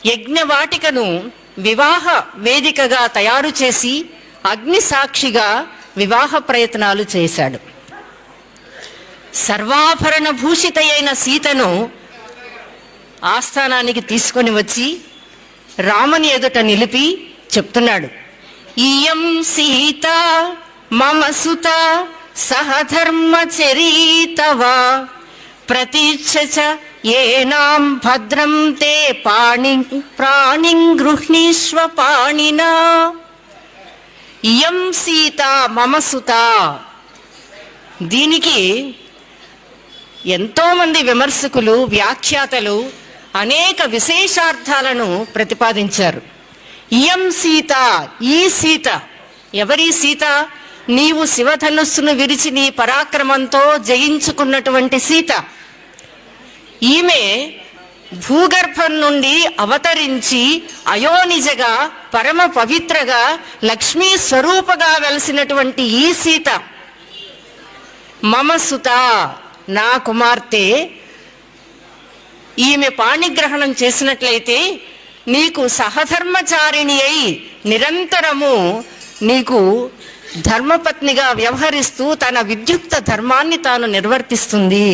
యజ్ఞవాటికను వివాహ వేదికగా తయారు చేసి అగ్ని సాక్షిగా వివాహ ప్రయత్నాలు చేశాడు. సర్వాభరణ భూషితయైన సీతను ఆస్థానానికి తీసుకొని వచ్చి రాముని ఎదుట నిలిపి చెప్తున్నాడు, ఇయం సీత మమ సుత సహధర్మచరీతవా ప్రతీక్ష ఏనాం భద్రం తే ప్రాణిం గృహ్ణీష్వ పాణినా. ఇయం సీత మమ సుత. దీనికి ఎంతో మంది విమర్శకులు, వ్యాఖ్యాతలు అనేక విశేషార్థాలను ప్రతిపాదించారు. ఇయం సీత, ఈ సీత. ఎవరి సీత? నీవు శివధనుస్సును విరిచి నీ పరాక్రమంతో జయించుకున్నటువంటి సీత. ఈమె భూగర్భం నుండి అవతరించి అయోనిజగా పరమ పవిత్రగా లక్ష్మీ స్వరూపగా వెలసినటువంటి ఈ సీత. మమ సుత, నా కుమార్తె. ఈమె పాణిగ్రహణం చేసినట్లయితే నీకు సహధర్మచారిణి అయి నిరంతరము నీకు ధర్మపత్నిగా వ్యవహరిస్తూ తన విద్యుక్త ధర్మాన్ని తాను నిర్వర్తిస్తుంది.